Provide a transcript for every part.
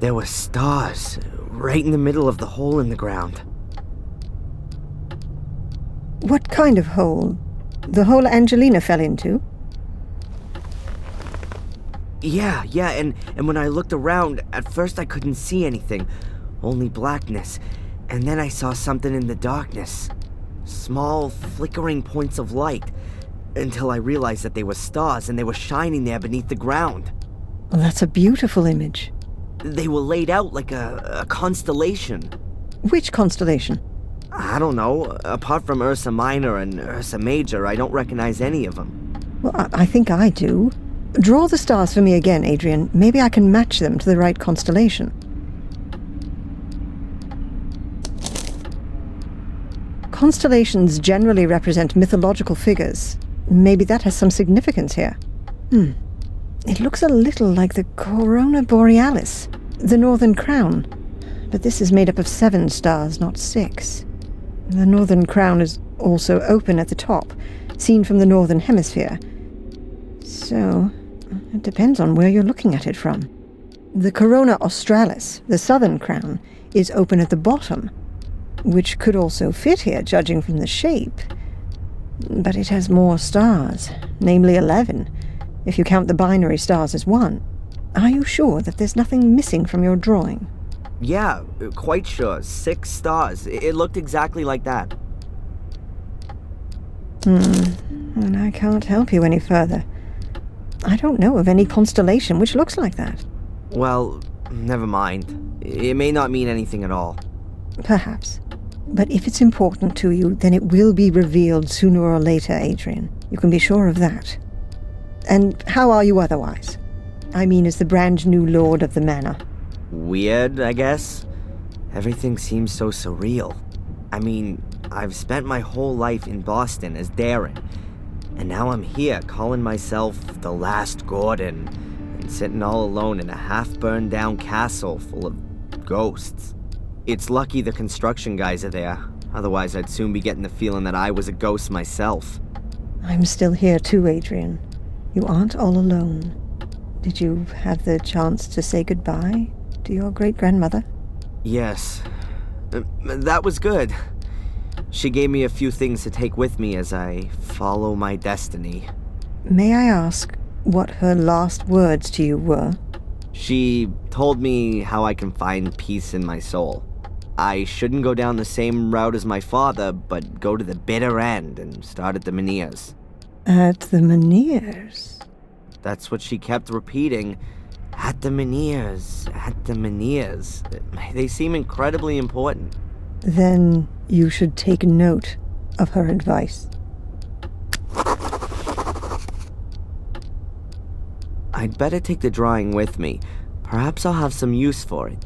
There were stars right in the middle of the hole in the ground. What kind of hole? The hole Angelina fell into? Yeah, and when I looked around, at first I couldn't see anything, only blackness, and then I saw something in the darkness. Small, flickering points of light, until I realized that they were stars and they were shining there beneath the ground. Well, that's a beautiful image. They were laid out like a constellation. Which constellation? I don't know. Apart from Ursa Minor and Ursa Major, I don't recognize any of them. Well, I think I do. Draw the stars for me again, Adrian. Maybe I can match them to the right constellation. Constellations generally represent mythological figures. Maybe that has some significance here. It looks a little like the Corona Borealis, the Northern Crown. But this is made up of 7 stars, not 6. The Northern Crown is also open at the top, seen from the Northern Hemisphere. So, it depends on where you're looking at it from. The Corona Australis, the Southern Crown, is open at the bottom, which could also fit here, judging from the shape. But it has more stars, namely 11, if you count the binary stars as 1. Are you sure that there's nothing missing from your drawing? Yeah, quite sure. 6 stars. It looked exactly like that. And I can't help you any further. I don't know of any constellation which looks like that. Well, never mind. It may not mean anything at all. Perhaps. But if it's important to you, then it will be revealed sooner or later, Adrian. You can be sure of that. And how are you otherwise? I mean, as the brand new lord of the manor. Weird, I guess. Everything seems so surreal. I mean, I've spent my whole life in Boston as Darren, and now I'm here calling myself the last Gordon, and sitting all alone in a half-burned down castle full of ghosts. It's lucky the construction guys are there, otherwise I'd soon be getting the feeling that I was a ghost myself. I'm still here too, Adrian. You aren't all alone. Did you have the chance to say goodbye to your great-grandmother? Yes. That was good. She gave me a few things to take with me as I follow my destiny. May I ask what her last words to you were? She told me how I can find peace in my soul. I shouldn't go down the same route as my father, but go to the bitter end and start at the Menhirs. At the Menhirs? That's what she kept repeating. At the Menhirs, at the Menhirs. They seem incredibly important. Then you should take note of her advice. I'd better take the drawing with me. Perhaps I'll have some use for it.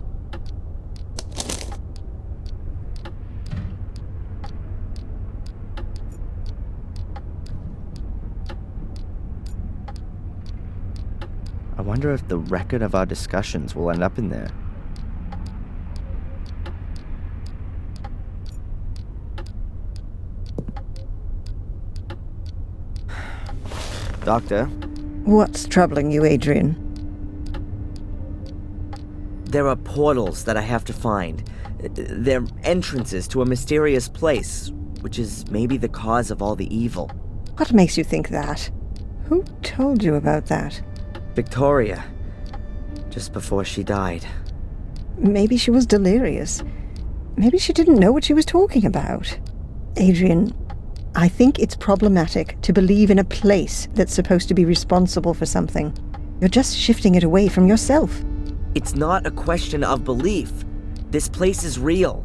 I wonder if the record of our discussions will end up in there. Doctor? What's troubling you, Adrian? There are portals that I have to find. They're entrances to a mysterious place, which is maybe the cause of all the evil. What makes you think that? Who told you about that? Victoria, just before she died. Maybe she was delirious. Maybe she didn't know what she was talking about. Adrian, I think it's problematic to believe in a place that's supposed to be responsible for something. You're just shifting it away from yourself. It's not a question of belief. This place is real.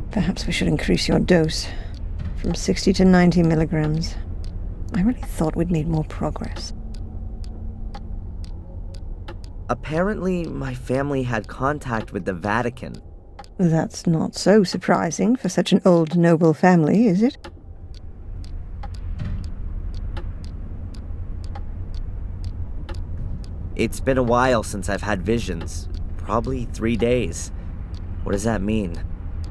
Perhaps we should increase your dose from 60 to 90 milligrams. I really thought we'd made more progress. Apparently, my family had contact with the Vatican. That's not so surprising for such an old noble family, is it? It's been a while since I've had visions. Probably 3 days. What does that mean?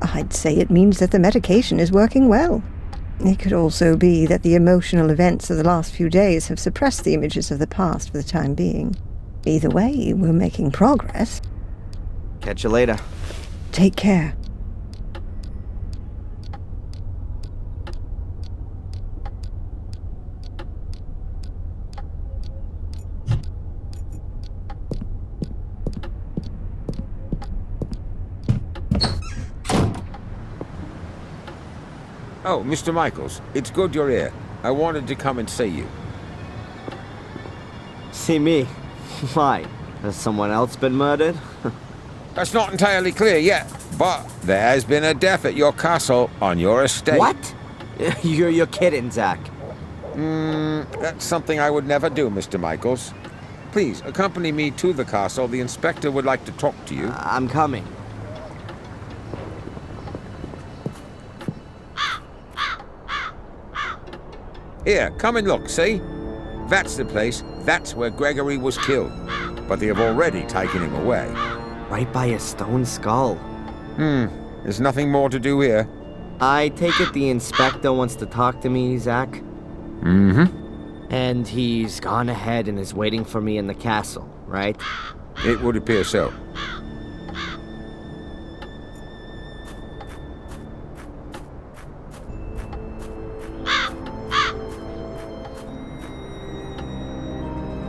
I'd say it means that the medication is working well. It could also be that the emotional events of the last few days have suppressed the images of the past for the time being. Either way, we're making progress. Catch you later. Take care. Oh, Mr. Michaels, it's good you're here. I wanted to come and see you. See me? Why? Has someone else been murdered? That's not entirely clear yet, but there has been a death at your castle on your estate. What? You're kidding, Zach. That's something I would never do, Mr. Michaels. Please, accompany me to the castle. The inspector would like to talk to you. I'm coming. Here, come and look, see? That's the place. That's where Gregory was killed. But they have already taken him away. Right by a stone skull. There's nothing more to do here. I take it the inspector wants to talk to me, Zach? Mm-hmm. And he's gone ahead and is waiting for me in the castle, right? It would appear so.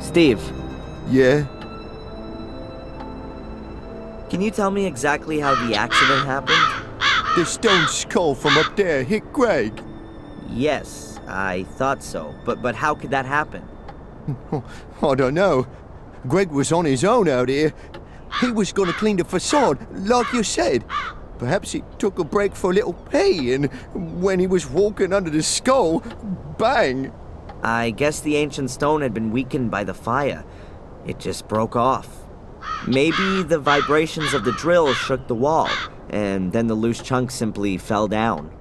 Steve, Yeah? can you tell me exactly how the accident happened? The stone skull from up there hit Greg. Yes, I thought so. But how could that happen? I don't know. Greg was on his own out here. He was gonna clean the facade, like you said. Perhaps he took a break for a little pee, and when he was walking under the skull, bang! I guess the ancient stone had been weakened by the fire. It just broke off. Maybe the vibrations of the drill shook the wall, and then the loose chunk simply fell down.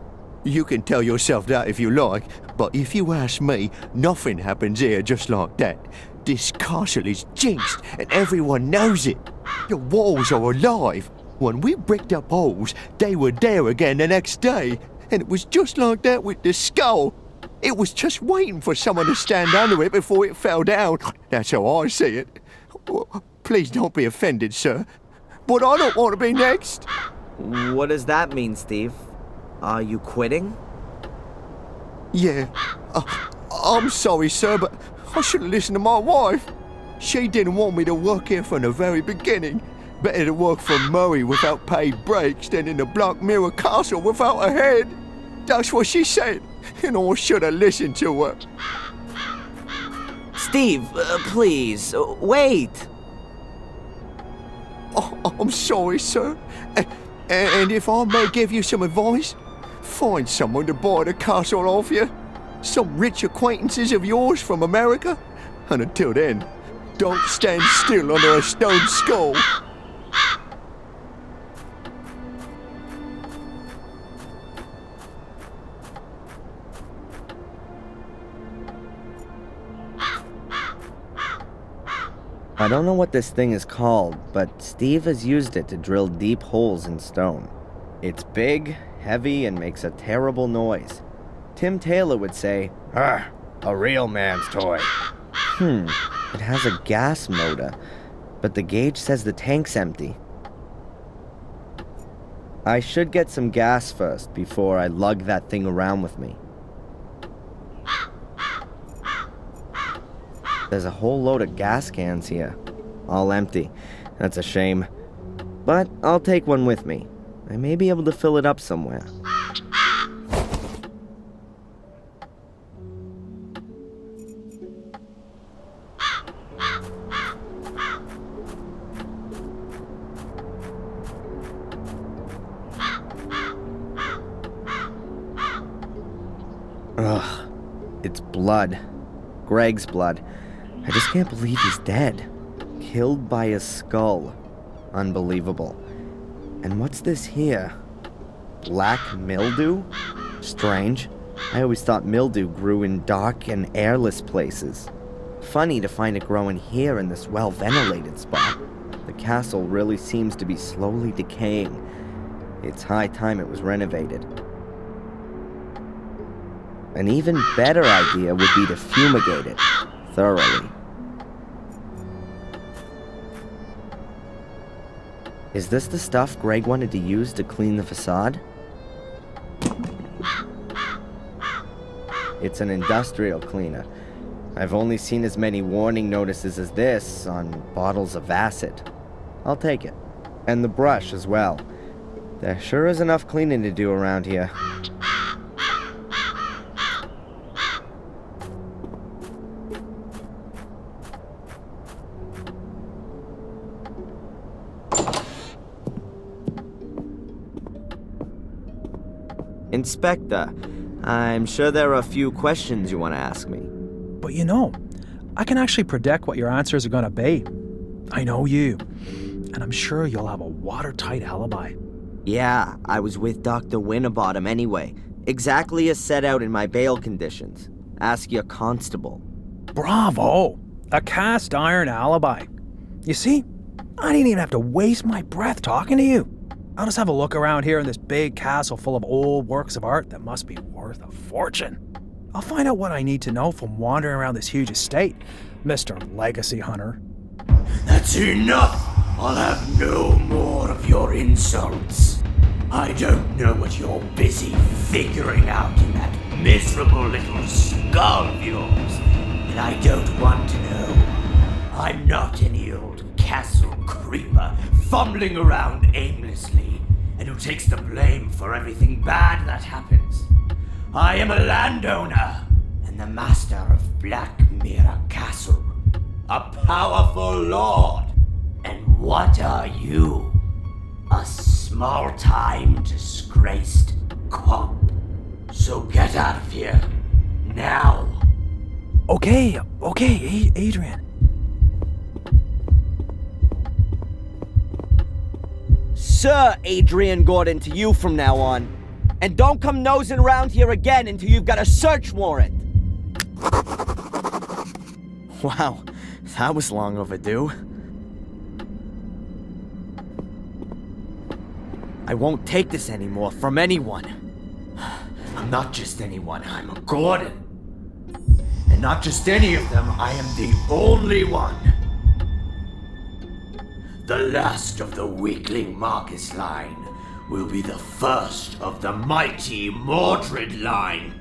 You can tell yourself that if you like, but if you ask me, nothing happens here just like that. This castle is jinxed, and everyone knows it. The walls are alive. When we bricked up holes, they were there again the next day, and it was just like that with the skull. It was just waiting for someone to stand under it before it fell down. That's how I see it. Please don't be offended, sir, but I don't want to be next. What does that mean, Steve? Are you quitting? Yeah, I'm sorry, sir, but I should have listened to my wife. She didn't want me to work here from the very beginning. Better to work for Murray without paid breaks than in the Black Mirror Castle without a head. That's what she said, and I should have listened to her. Steve, please, wait! Oh, I'm sorry, sir. And if I may give you some advice, find someone to buy the castle off you. Some rich acquaintances of yours from America. And until then, don't stand still under a stone skull. I don't know what this thing is called, but Steve has used it to drill deep holes in stone. It's big, heavy, and makes a terrible noise. Tim Taylor would say, a real man's toy. It has a gas motor, but the gauge says the tank's empty. I should get some gas first before I lug that thing around with me. There's a whole load of gas cans here, all empty. That's a shame. But I'll take one with me. I may be able to fill it up somewhere. Ugh, it's blood. Greg's blood. I just can't believe he's dead. Killed by a skull. Unbelievable. And what's this here? Black mildew? Strange. I always thought mildew grew in dark and airless places. Funny to find it growing here in this well-ventilated spot. The castle really seems to be slowly decaying. It's high time it was renovated. An even better idea would be to fumigate it thoroughly. Is this the stuff Greg wanted to use to clean the facade? It's an industrial cleaner. I've only seen as many warning notices as this on bottles of acid. I'll take it. And the brush as well. There sure is enough cleaning to do around here. Inspector, I'm sure there are a few questions you want to ask me. But I can actually predict what your answers are going to be. I know you, and I'm sure you'll have a watertight alibi. Yeah, I was with Dr. Winterbottom anyway. Exactly as set out in my bail conditions. Ask your constable. Bravo! A cast iron alibi. You see, I didn't even have to waste my breath talking to you. I'll just have a look around here in this big castle full of old works of art that must be worth a fortune. I'll find out what I need to know from wandering around this huge estate, Mr. Legacy Hunter. That's enough! I'll have no more of your insults. I don't know what you're busy figuring out in that miserable little skull of yours, and I don't want to know. I'm not any old castle creeper fumbling around aimlessly and who takes the blame for everything bad that happens. I am a landowner and the master of Black Mirror Castle, a powerful lord. And what are you? A small-time disgraced cop. So get out of here, now. Okay, Adrian. Sir Adrian Gordon to you from now on. And don't come nosing around here again until you've got a search warrant. Wow, that was long overdue. I won't take this anymore from anyone. I'm not just anyone, I'm a Gordon. And not just any of them, I am the only one. The last of the weakling Marcus line will be the first of the mighty Mordred line.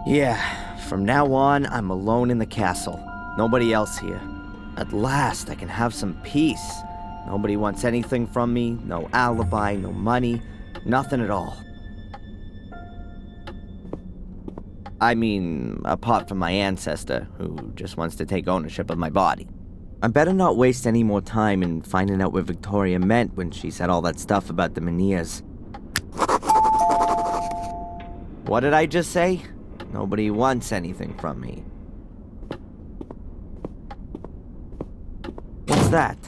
Yeah, from now on, I'm alone in the castle. Nobody else here. At last, I can have some peace. Nobody wants anything from me, no alibi, no money, nothing at all. I mean, apart from my ancestor, who just wants to take ownership of my body. I better not waste any more time in finding out what Victoria meant when she said all that stuff about the Menhirs. What did I just say? Nobody wants anything from me. What's that?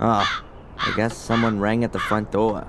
Oh, I guess someone rang at the front door.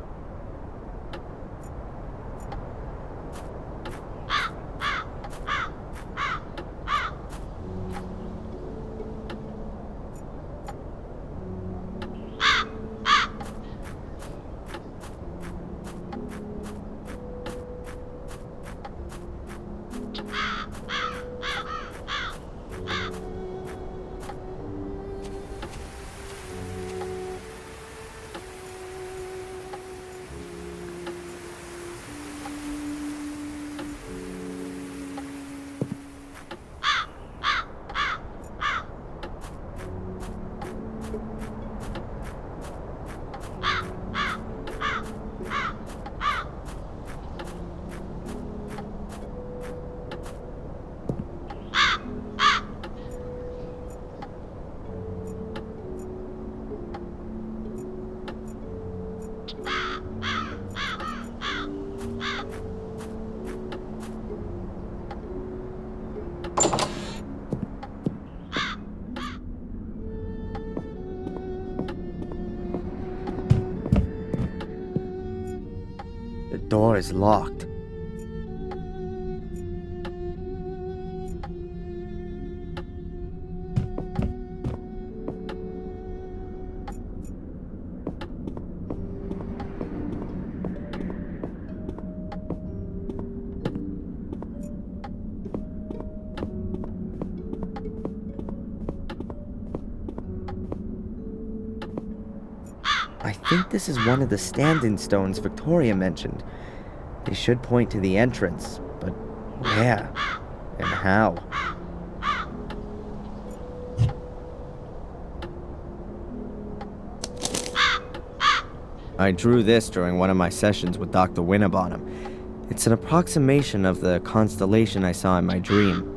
The door is locked. think this is one of the stand-in stones Victoria mentioned. They should point to the entrance, but where and how? I drew this during one of my sessions with Dr. Winterbottom. It's an approximation of the constellation I saw in my dream.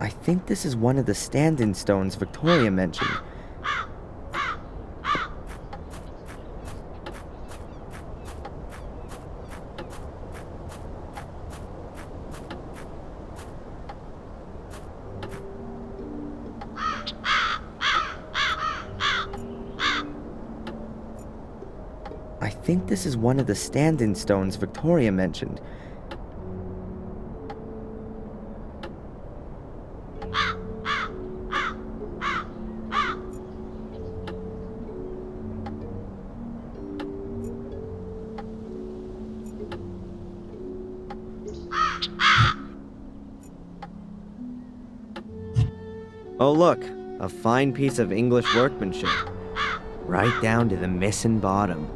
I think this is one of the stand-in stones Victoria mentioned. I think this is one of the stand-in stones Victoria mentioned. Oh look, a fine piece of English workmanship. Right down to the missing bottom.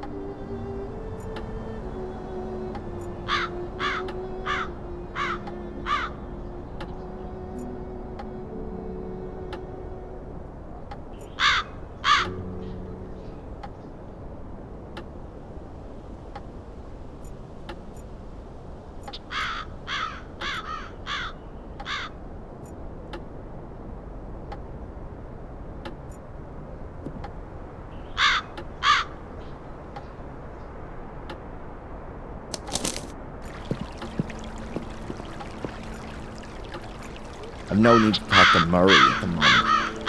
I've no need to talk to Murray at the moment.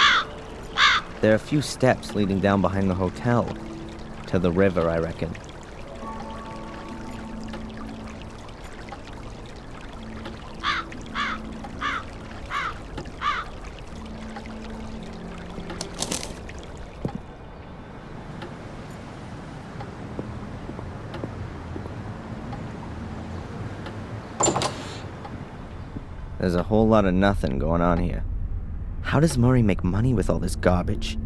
There are a few steps leading down behind the hotel. To the river, I reckon. There's a whole lot of nothing going on here. How does Murray make money with all this garbage?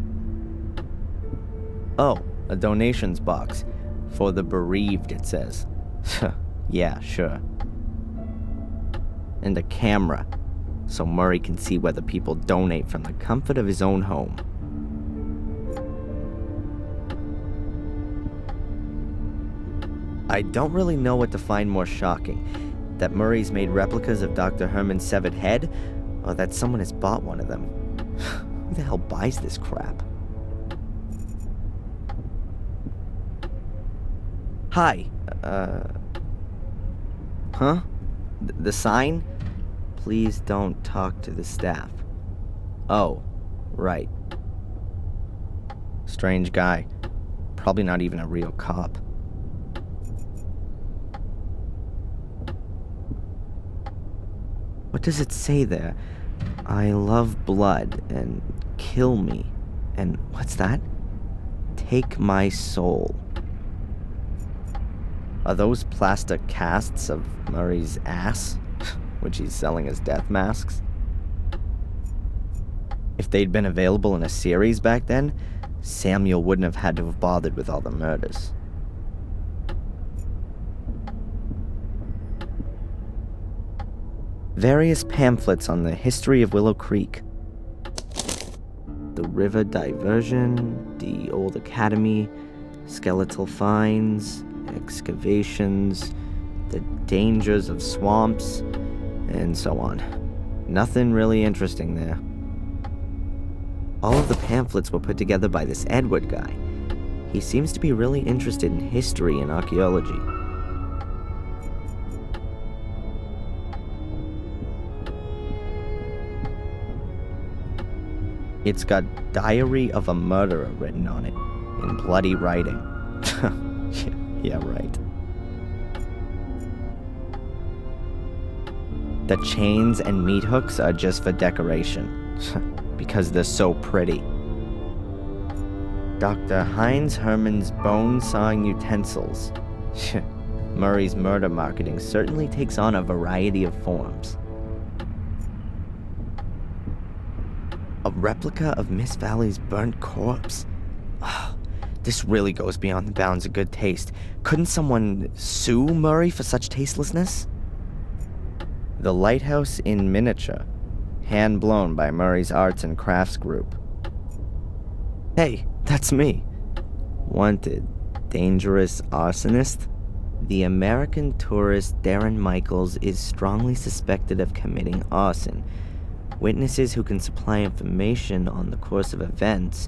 Oh, a donations box. For the bereaved, it says. Yeah, sure. And a camera, so Murray can see whether people donate from the comfort of his own home. I don't really know what to find more shocking. That Murray's made replicas of Dr. Herman's severed head, or that someone has bought one of them. Who the hell buys this crap? Hi, huh? The sign? Please don't talk to the staff. Oh, right. Strange guy. Probably not even a real cop. What does it say there? I love blood and kill me. And what's that? Take my soul. Are those plaster casts of Murray's ass, which he's selling as death masks? If they'd been available in a series back then, Samuel wouldn't have had to have bothered with all the murders. Various pamphlets on the history of Willow Creek. The River Diversion, the Old Academy, skeletal finds, excavations, the dangers of swamps, and so on. Nothing really interesting there. All of the pamphlets were put together by this Edward guy. He seems to be really interested in history and archaeology. It's got Diary of a Murderer written on it, in bloody writing. Yeah, right. The chains and meat hooks are just for decoration, because they're so pretty. Dr. Heinz Herman's bone-sawing utensils. Murray's murder marketing certainly takes on a variety of forms. A replica of Miss Valley's burnt corpse. This really goes beyond the bounds of good taste. Couldn't someone sue Murray for such tastelessness? The lighthouse in miniature, hand-blown by Murray's Arts and Crafts group. Hey, that's me. Wanted, dangerous arsonist. The American tourist Darren Michaels is strongly suspected of committing arson. Witnesses who can supply information on the course of events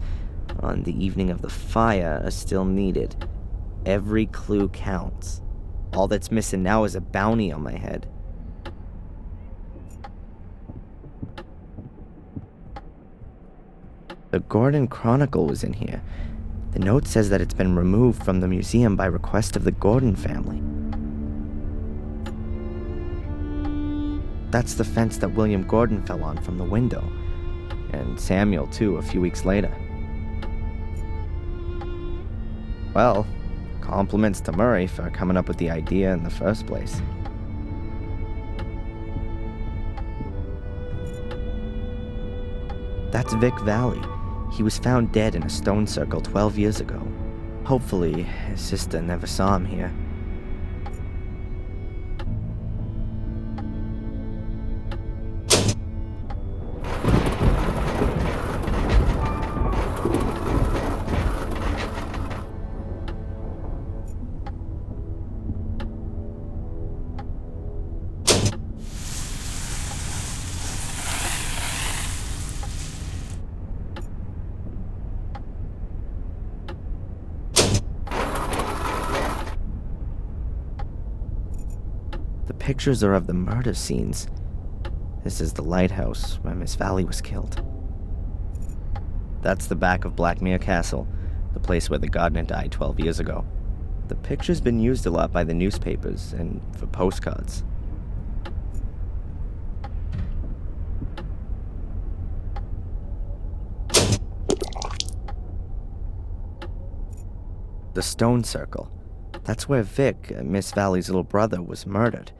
on the evening of the fire are still needed. Every clue counts. All that's missing now is a bounty on my head. The Gordon Chronicle was in here. The note says that it's been removed from the museum by request of the Gordon family. That's the fence that William Gordon fell on from the window. And Samuel, too, a few weeks later. Well, compliments to Murray for coming up with the idea in the first place. That's Vic Valley. He was found dead in a stone circle 12 years ago. Hopefully, his sister never saw him here. Pictures are of the murder scenes. This is the lighthouse where Miss Valley was killed. That's the back of Blackmere Castle, the place where the gardener died 12 years ago. The picture's been used a lot by the newspapers and for postcards. The stone circle. That's where Vic, Miss Valley's little brother, was murdered.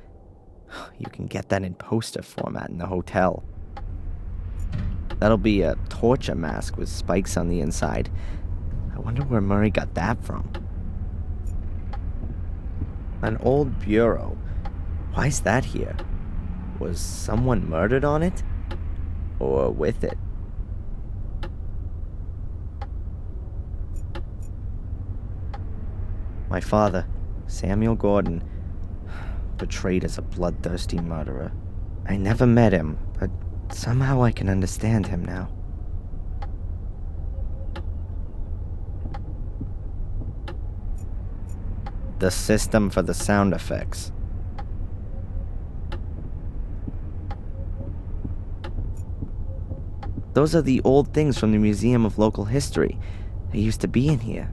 You can get that in poster format in the hotel. That'll be a torture mask with spikes on the inside. I wonder where Murray got that from. An old bureau. Why's that here? Was someone murdered on it? Or with it? My father, Samuel Gordon, portrayed as a bloodthirsty murderer. I never met him, but somehow I can understand him now. The system for the sound effects. Those are the old things from the Museum of Local History. They used to be in here.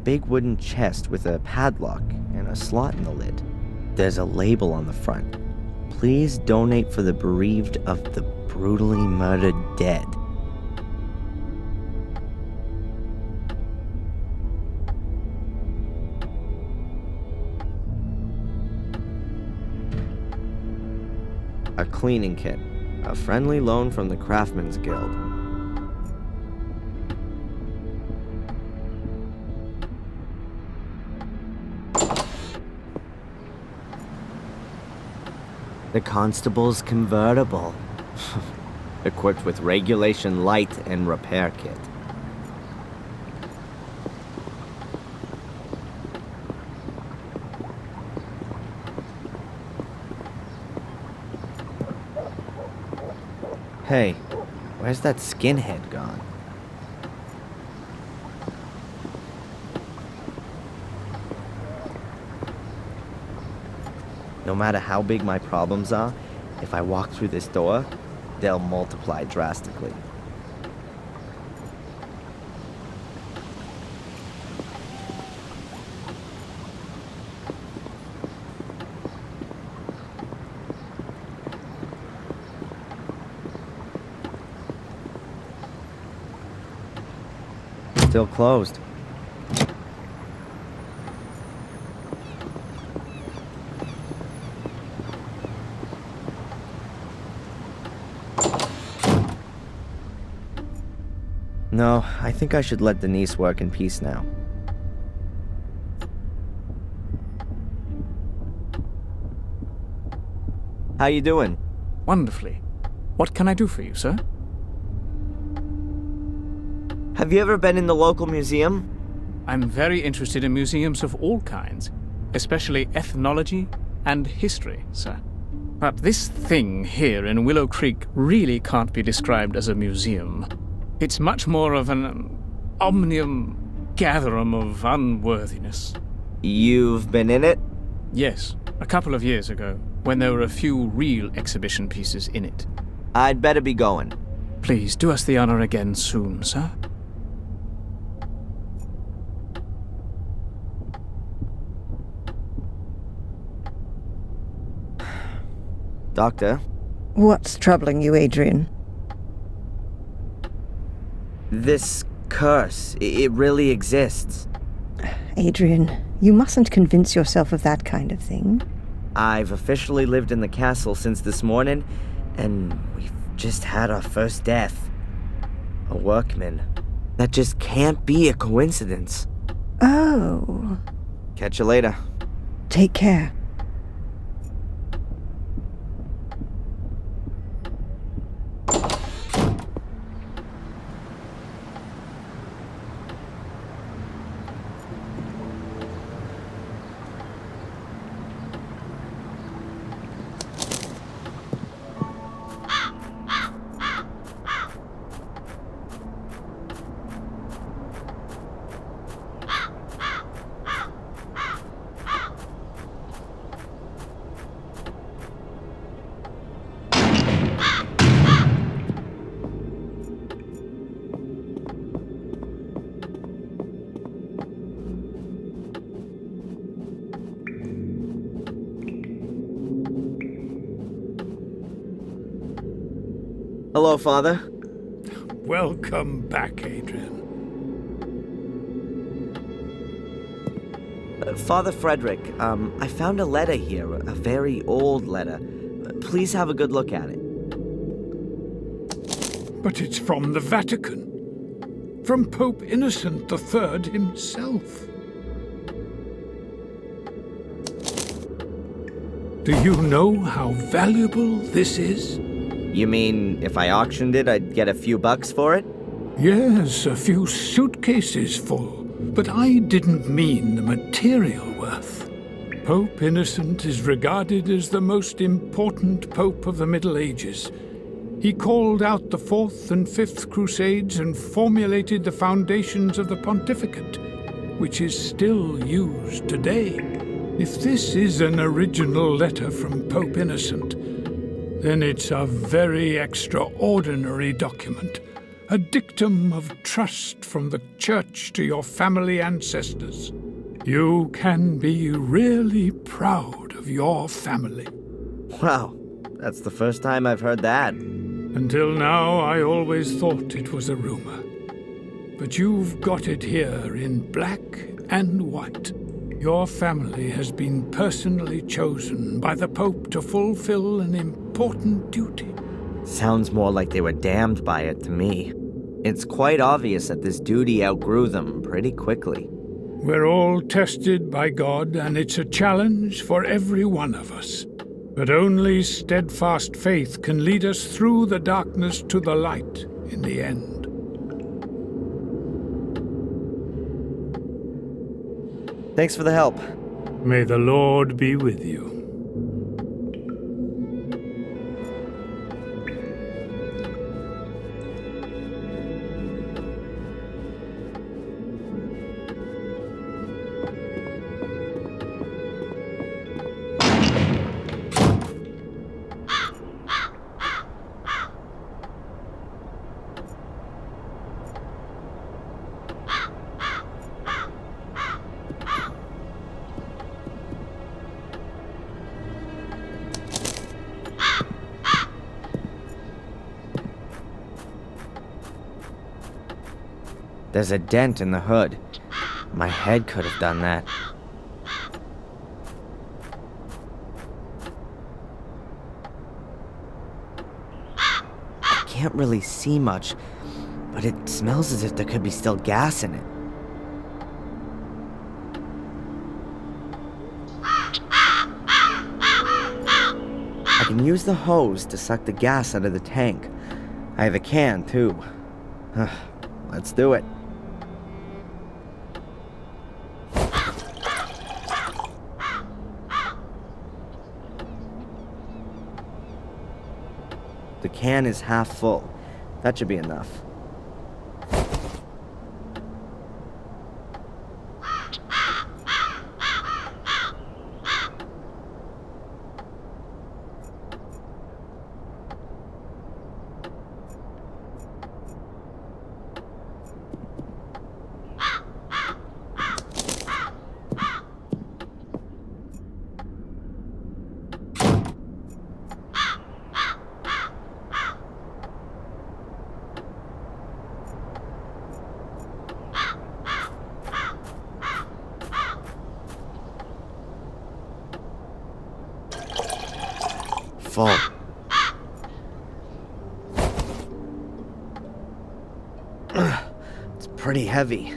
Big wooden chest with a padlock and a slot in the lid. There's a label on the front. Please donate for the bereaved of the brutally murdered dead. A cleaning kit. A friendly loan from the Craftsman's Guild. The constable's convertible. Equipped with regulation light and repair kit. Hey, where's that skinhead gone? No matter how big my problems are, if I walk through this door, they'll multiply drastically. Still closed. No, I think I should let Denise work in peace now. How you doing? Wonderfully. What can I do for you, sir? Have you ever been in the local museum? I'm very interested in museums of all kinds, especially ethnology and history, sir. But this thing here in Willow Creek really can't be described as a museum. It's much more of an omnium gatherum of unworthiness. You've been in it? Yes, a couple of years ago, when there were a few real exhibition pieces in it. I'd better be going. Please do us the honor again soon, sir. Doctor? What's troubling you, Adrian? This curse, it really exists. Adrian, you mustn't convince yourself of that kind of thing. I've officially lived in the castle since this morning, and we've just had our first death. A workman. That just can't be a coincidence. Oh. Catch you later. Take care. Hello, Father. Welcome back, Adrian. Father Frederick, I found a letter here, a very old letter. Please have a good look at it. But it's from the Vatican. From Pope Innocent III himself. Do you know how valuable this is? You mean if I auctioned it, I'd get a few bucks for it? Yes, a few suitcases full. But I didn't mean the material worth. Pope Innocent is regarded as the most important pope of the Middle Ages. He called out the Fourth and Fifth Crusades and formulated the foundations of the pontificate, which is still used today. If this is an original letter from Pope Innocent, then it's a very extraordinary document, a dictum of trust from the Church to your family ancestors. You can be really proud of your family. Wow, that's the first time I've heard that. Until now, I always thought it was a rumor. But you've got it here in black and white. Your family has been personally chosen by the Pope to fulfill an important duty. Sounds more like they were damned by it to me. It's quite obvious that this duty outgrew them pretty quickly. We're all tested by God, and it's a challenge for every one of us. But only steadfast faith can lead us through the darkness to the light in the end. Thanks for the help. May the Lord be with you. There's a dent in the hood. My head could have done that. I can't really see much, but it smells as if there could be still gas in it. I can use the hose to suck the gas out of the tank. I have a can, too. Let's do it. The can is half full. That should be enough. Full. It's pretty heavy.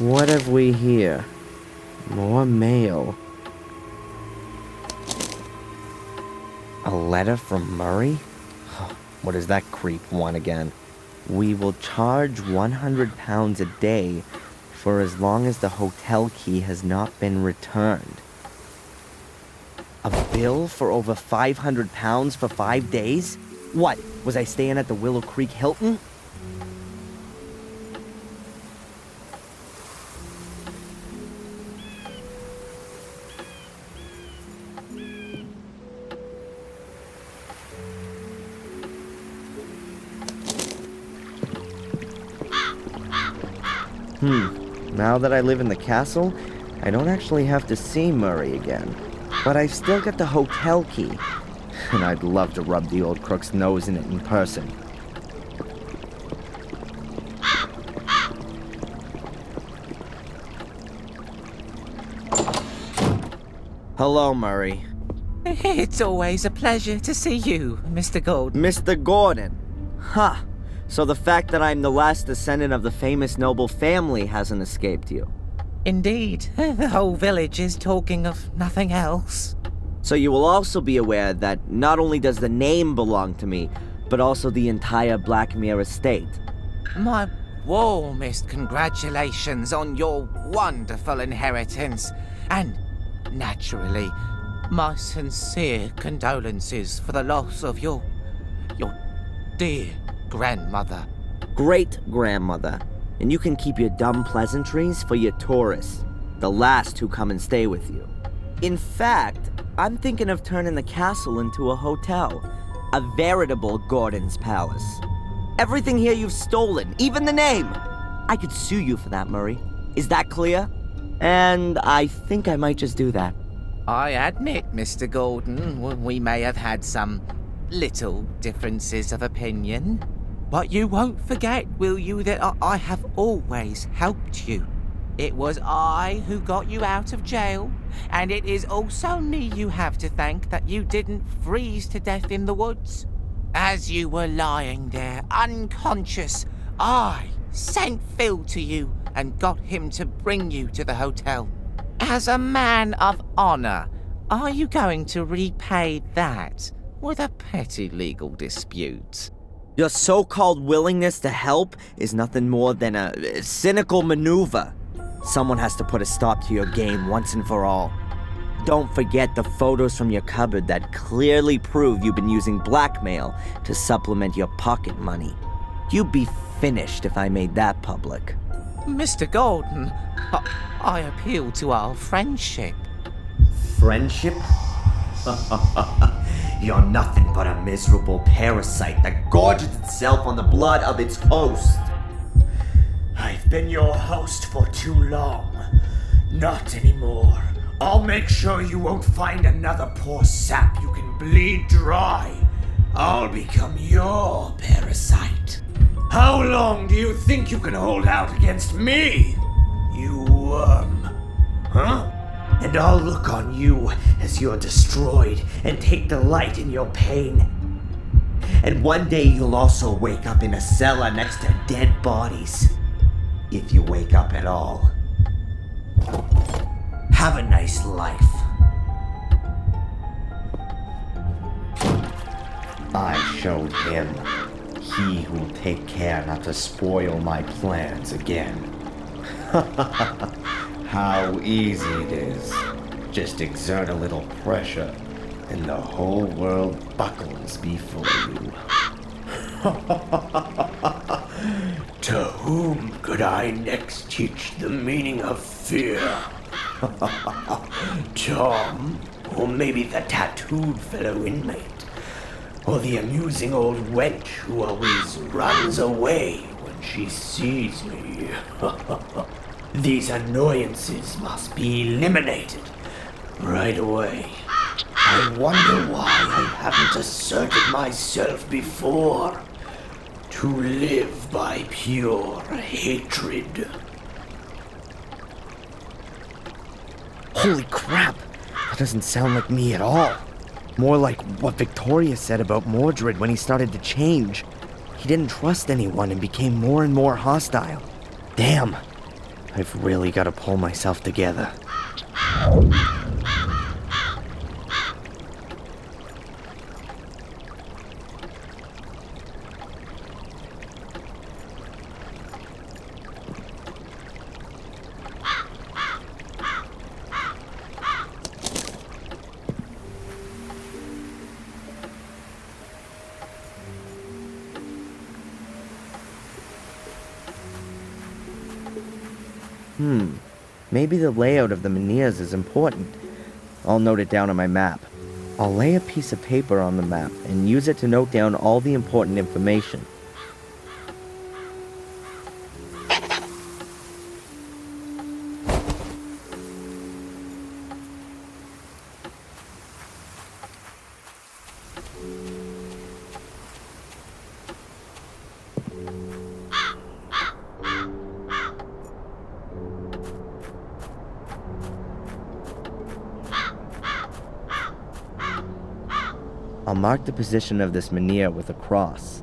What have we here? More mail. A letter from Murray? What does that creep want again? We will charge £100 a day for as long as the hotel key has not been returned. A bill for over £500 for 5 days? What, was I staying at the Willow Creek Hilton? Now that I live in the castle, I don't actually have to see Murray again. But I've still got the hotel key, and I'd love to rub the old crook's nose in it in person. Hello, Murray. It's always a pleasure to see you, Mr. Gordon. Mr. Gordon? Huh. So the fact that I'm the last descendant of the famous noble family hasn't escaped you. Indeed. The whole village is talking of nothing else. So you will also be aware that not only does the name belong to me, but also the entire Blackmere estate. My warmest congratulations on your wonderful inheritance. And, naturally, my sincere condolences for the loss of your dear grandmother. Great-grandmother. And you can keep your dumb pleasantries for your tourists, the last who come and stay with you. In fact, I'm thinking of turning the castle into a hotel. A veritable Gordon's Palace. Everything here you've stolen, even the name. I could sue you for that, Murray. Is that clear? And I think I might just do that. I admit, Mr. Gordon, we may have had some little differences of opinion. But you won't forget, will you, that I have always helped you. It was I who got you out of jail, and it is also me you have to thank that you didn't freeze to death in the woods. As you were lying there, unconscious, I sent Phil to you and got him to bring you to the hotel. As a man of honor, are you going to repay that with a petty legal dispute? Your so-called willingness to help is nothing more than a cynical maneuver. Someone has to put a stop to your game once and for all. Don't forget the photos from your cupboard that clearly prove you've been using blackmail to supplement your pocket money. You'd be finished if I made that public. Mr. Golden, I appeal to our friendship. Friendship? You're nothing but a miserable parasite that gorges itself on the blood of its host. I've been your host for too long. Not anymore. I'll make sure you won't find another poor sap you can bleed dry. I'll become your parasite. How long do you think you can hold out against me, you worm? Huh? And I'll look on you as you're destroyed and take delight in your pain. And one day you'll also wake up in a cellar next to dead bodies. If you wake up at all. Have a nice life. I showed him. He who'll take care not to spoil my plans again. How easy it is. Just exert a little pressure, and the whole world buckles before you. To whom could I next teach the meaning of fear? Tom? Or maybe the tattooed fellow inmate? Or the amusing old wench who always runs away when she sees me? These annoyances must be eliminated right away. I wonder why I haven't asserted myself before. To live by pure hatred. Holy crap! That doesn't sound like me at all. More like what Victoria said about Mordred when he started to change. He didn't trust anyone and became more and more hostile. Damn. I've really got to pull myself together. Maybe the layout of the menhirs is important. I'll note it down on my map. I'll lay a piece of paper on the map and use it to note down all the important information. I'll mark the position of this menhir with a cross.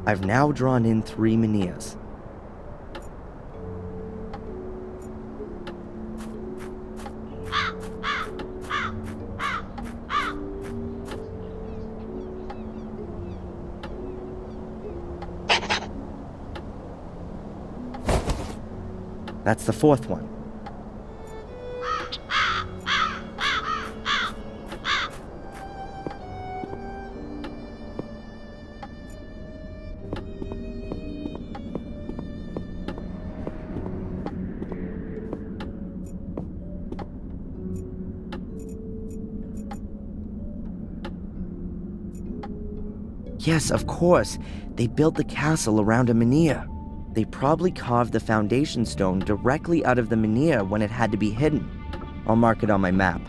I've now drawn in 3 menhirs. That's the 4th one. Yes, of course. They built the castle around a menhir. They probably carved the foundation stone directly out of the menhir when it had to be hidden. I'll mark it on my map.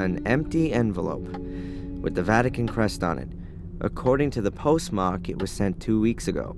An empty envelope with the Vatican crest on it. According to the postmark, it was sent 2 weeks ago.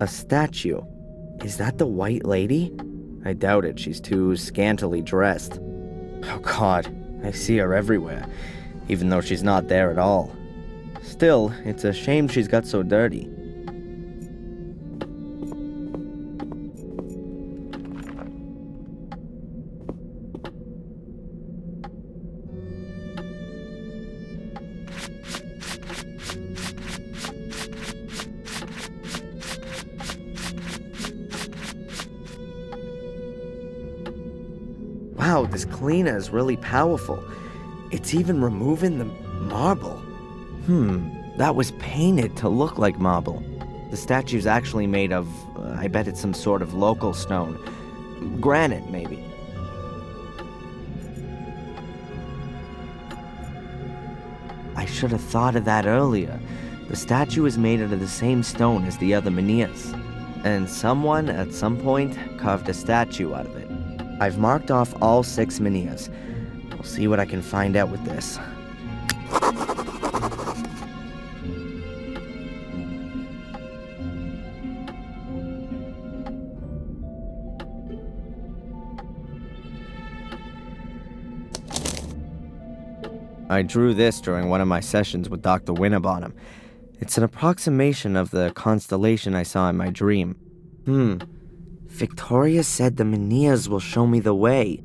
A statue. Is that the White Lady? I doubt it. She's too scantily dressed. Oh God, I see her everywhere, even though she's not there at all. Still, it's a shame she's got so dirty. Wow, this cleaner is really powerful. It's even removing the marble. That was painted to look like marble. The statue's actually made of, I bet it's some sort of local stone. Granite, maybe. I should have thought of that earlier. The statue is made out of the same stone as the other menhirs. And someone, at some point, carved a statue out of it. I've marked off all 6 menhirs. We'll see what I can find out with this. I drew this during one of my sessions with Dr. Winterbottom. It's an approximation of the constellation I saw in my dream. Victoria said the menhirs will show me the way.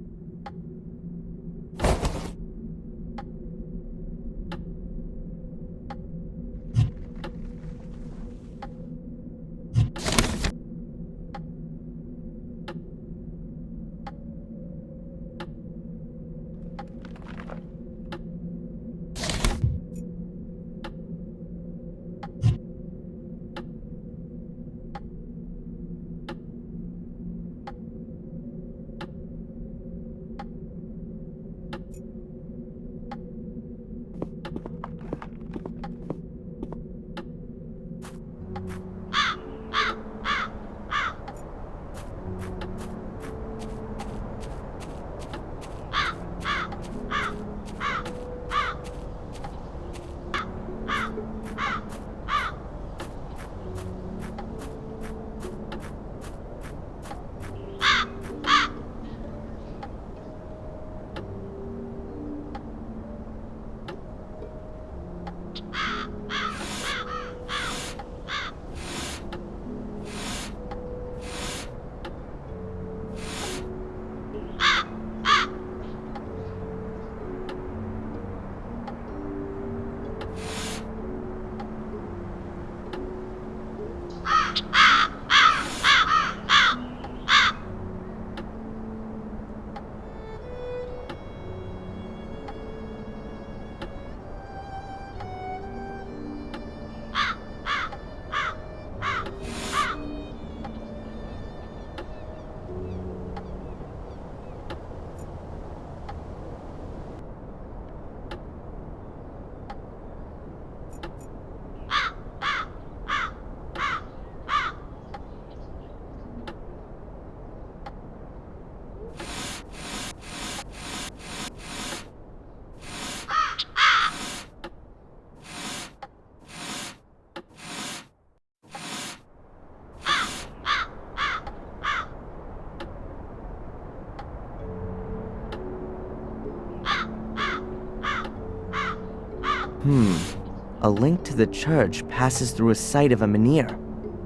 A link to the church passes through a site of a manor.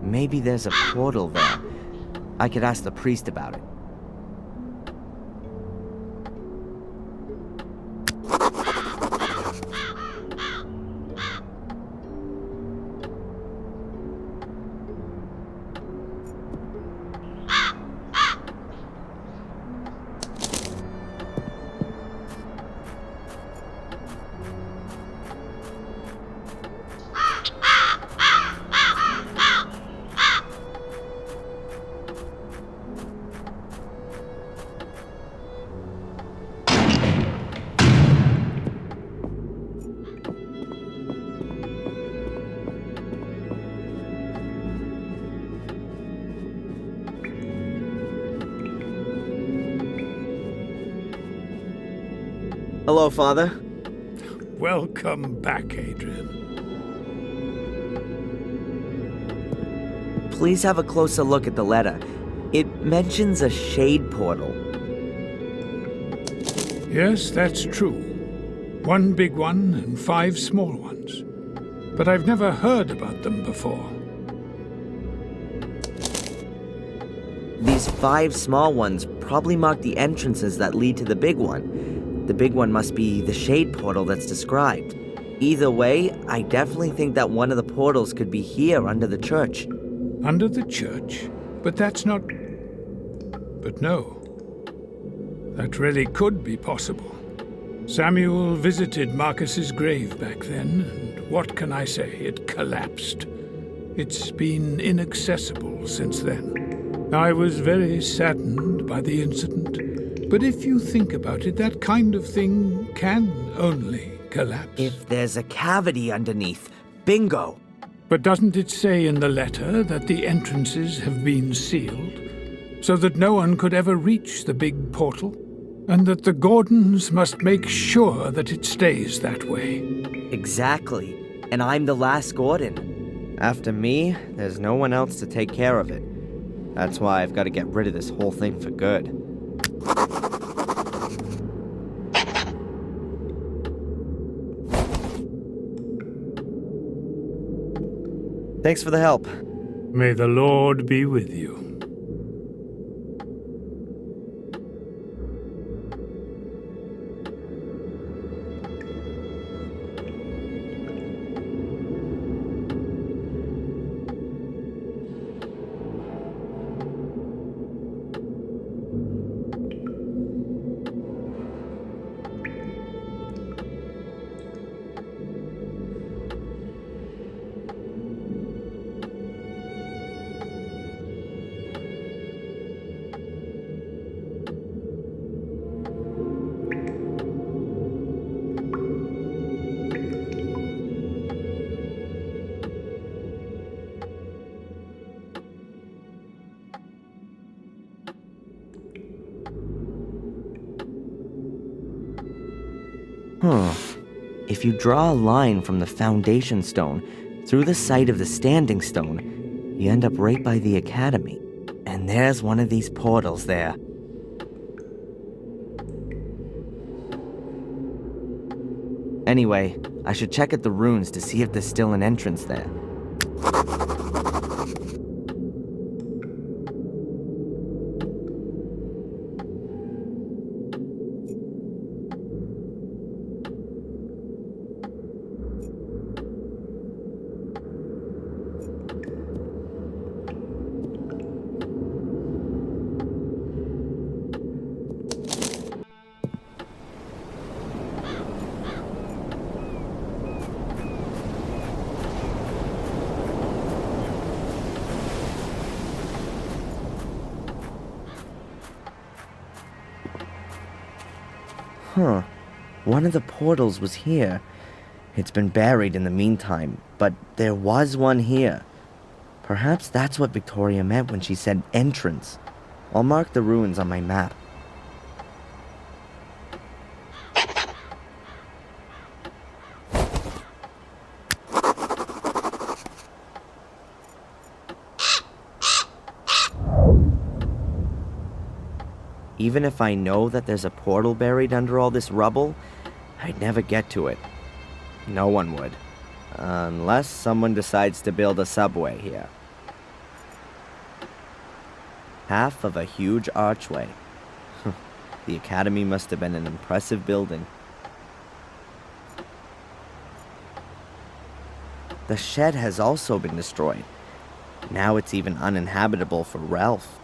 Maybe there's a portal there. I could ask the priest about it. Hello, Father. Welcome back, Adrian. Please have a closer look at the letter. It mentions a shade portal. Yes, that's true. One big one and 5 small ones. But I've never heard about them before. These 5 small ones probably mark the entrances that lead to the big one. The big one must be the shade portal that's described. Either way, I definitely think that one of the portals could be here under the church. Under the church? But that's not... But no. That really could be possible. Samuel visited Marcus's grave back then, and what can I say? It collapsed. It's been inaccessible since then. I was very saddened by the incident. But if you think about it, that kind of thing can only collapse. If there's a cavity underneath, bingo! But doesn't it say in the letter that the entrances have been sealed, so that no one could ever reach the big portal? And that the Gordons must make sure that it stays that way? Exactly. And I'm the last Gordon. After me, there's no one else to take care of it. That's why I've got to get rid of this whole thing for good. Thanks for the help. May the Lord be with you. If you draw a line from the foundation stone through the site of the standing stone, you end up right by the academy. And there's one of these portals there. Anyway, I should check at the ruins to see if there's still an entrance there. One of the portals was here. It's been buried in the meantime, but there was one here. Perhaps that's what Victoria meant when she said entrance. I'll mark the ruins on my map. Even if I know that there's a portal buried under all this rubble, I'd never get to it. No one would. Unless someone decides to build a subway here. Half of a huge archway. The academy must have been an impressive building. The shed has also been destroyed. Now it's even uninhabitable for Ralph.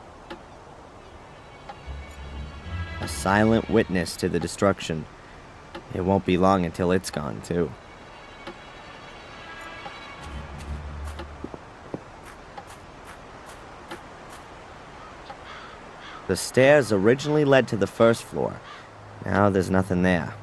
A silent witness to the destruction. It won't be long until it's gone, too. The stairs originally led to the first floor. Now there's nothing there.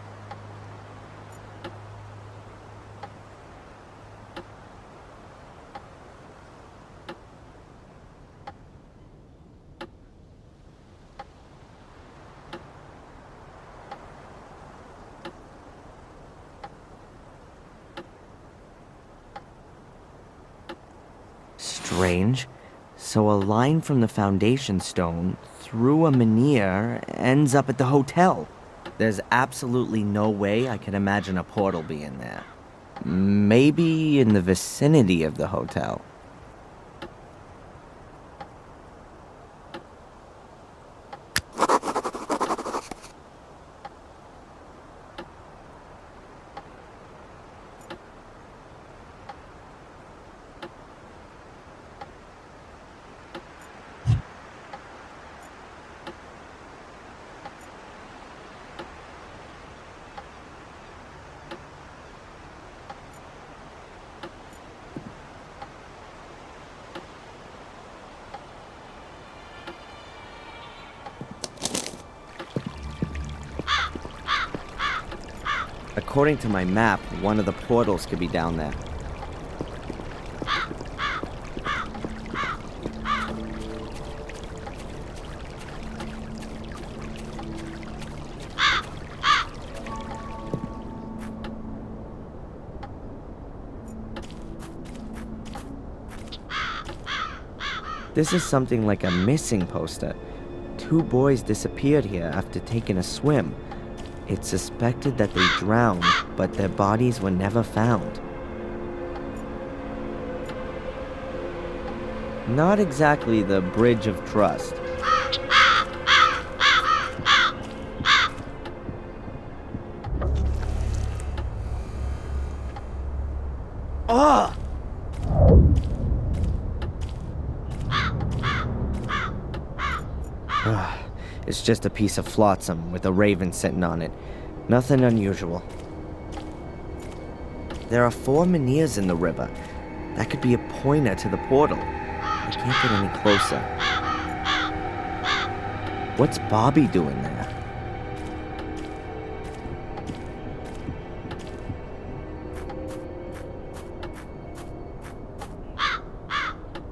Strange. So a line from the foundation stone through a manor ends up at the hotel. There's absolutely no way I can imagine a portal being there. Maybe in the vicinity of the hotel. According to my map, one of the portals could be down there. This is something like a missing poster. 2 boys disappeared here after taking a swim. It's suspected that they drowned, but their bodies were never found. Not exactly the bridge of trust. Ugh! It's just a piece of flotsam with a raven sitting on it. Nothing unusual. There are 4 menhirs in the river. That could be a pointer to the portal. I can't get any closer. What's Bobby doing there?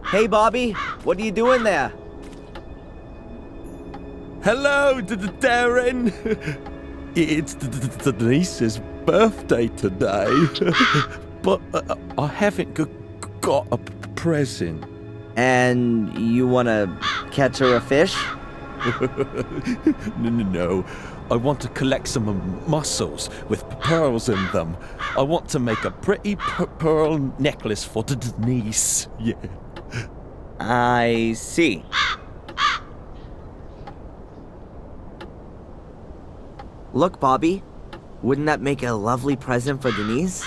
Hey, Bobby! What are you doing there? Hello, Darren. It's Denise's birthday today, but I haven't got a present. And you want to catch her a fish? No. I want to collect some mussels with pearls in them. I want to make a pretty pearl necklace for Denise. Yeah. I see. Look, Bobby. Wouldn't that make a lovely present for Denise?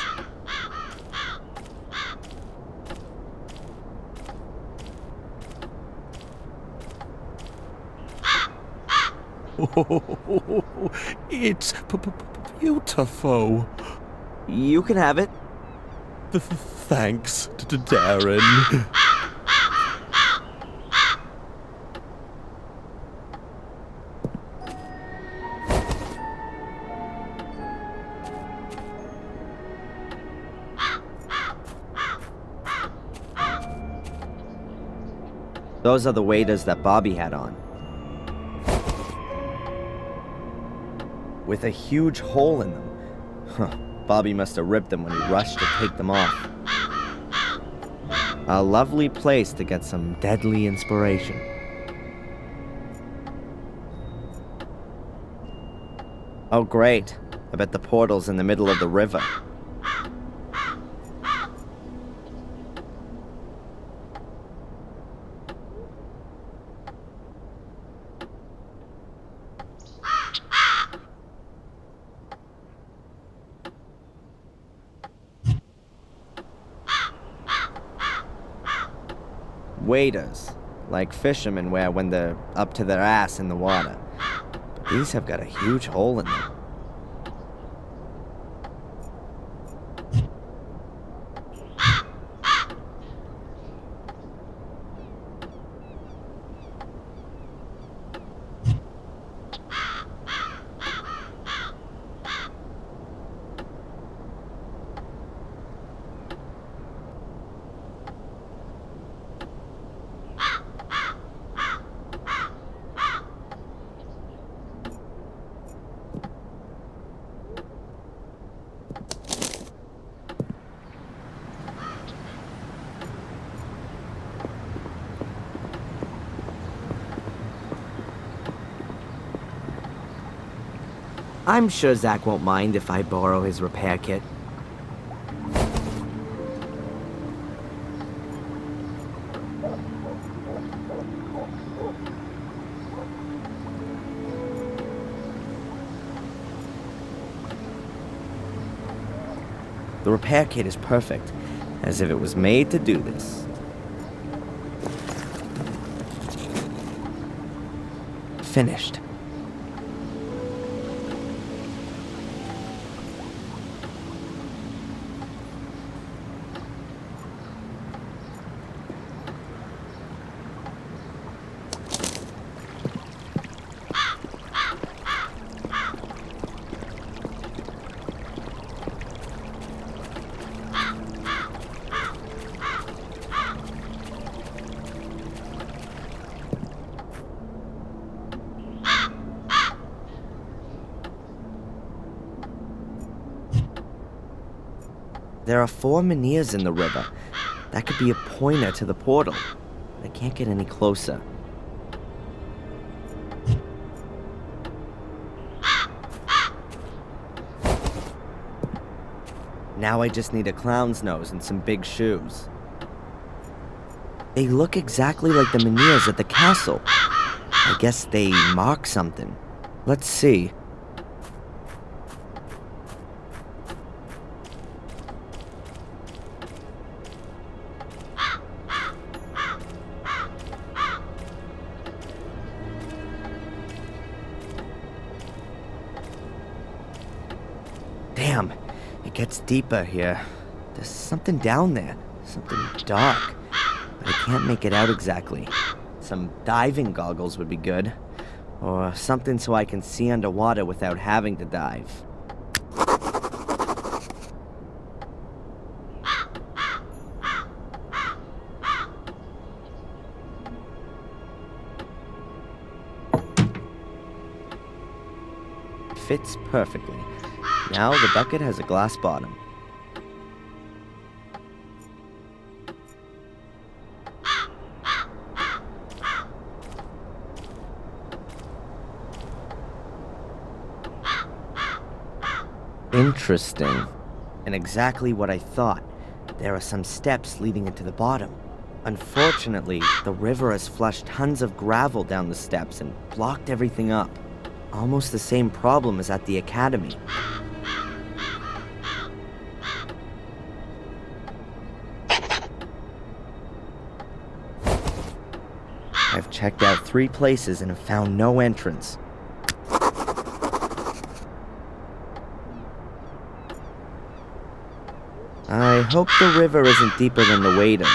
Oh, it's beautiful. You can have it. Thanks, Darren. Those are the waders that Bobby had on. With a huge hole in them. Huh. Bobby must have ripped them when he rushed to take them off. A lovely place to get some deadly inspiration. Oh great. I bet the portal's in the middle of the river. waders, like fishermen wear when they're up to their ass in the water. But these have got a huge hole in them. I'm sure Zach won't mind if I borrow his repair kit. The repair kit is perfect, as if it was made to do this. Finished. There are 4 menhirs in the river. That could be a pointer to the portal. I can't get any closer. Now I just need a clown's nose and some big shoes. They look exactly like the menhirs at the castle. I guess they mark something. Let's see. Damn, it gets deeper here. There's something down there, something dark, but I can't make it out exactly. Some diving goggles would be good, or something so I can see underwater without having to dive. Fits perfectly. Now the bucket has a glass bottom. Interesting. And exactly what I thought. There are some steps leading into the bottom. Unfortunately, the river has flushed tons of gravel down the steps and blocked everything up. Almost the same problem as at the academy. I've checked out 3 places and have found no entrance. I hope the river isn't deeper than the waders.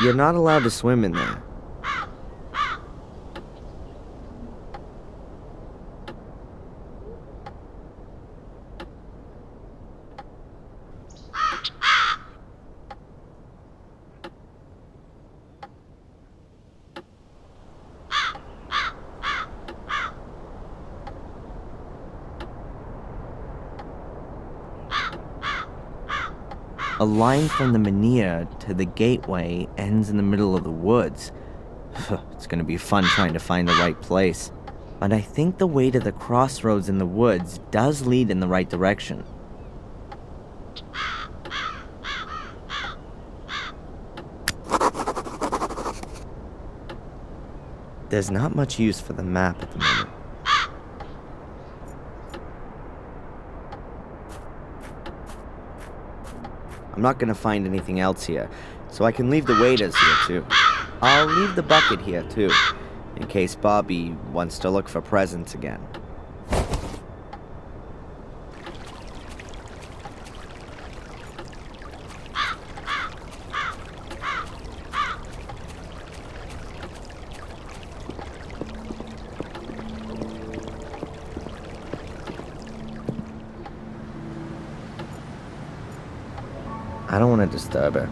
You're not allowed to swim in there. A line from the manor to the gateway ends in the middle of the woods. It's gonna be fun trying to find the right place. But I think the way to the crossroads in the woods does lead in the right direction. There's not much use for the map at the moment. I'm not gonna find anything else here, so I can leave the waiters here too. I'll leave the bucket here too, in case Bobby wants to look for presents again. I don't want to disturb her.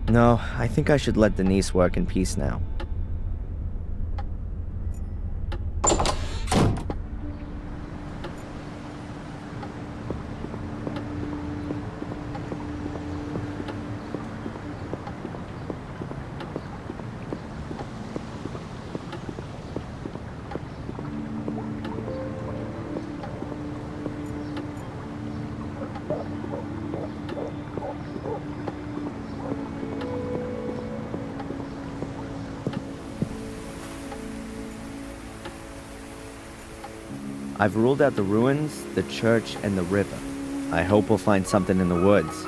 No, I think I should let Denise work in peace now. I've ruled out the ruins, the church, and the river. I hope we'll find something in the woods.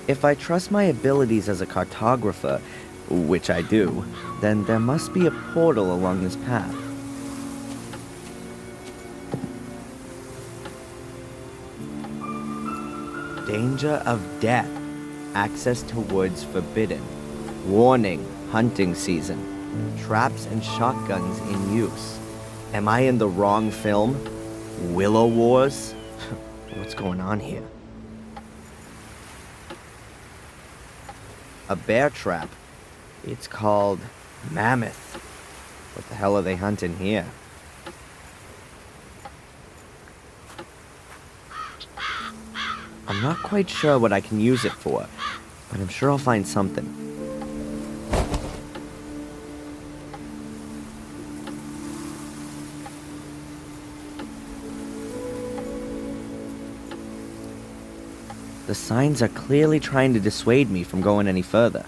If I trust my abilities as a cartographer, which I do, then there must be a portal along this path. Danger of death. Access to woods forbidden. Warning, hunting season. Traps and shotguns in use. Am I in the wrong film? Willow Wars? What's going on here? A bear trap. It's called Mammoth. What the hell are they hunting here? I'm not quite sure what I can use it for, but I'm sure I'll find something. The signs are clearly trying to dissuade me from going any further.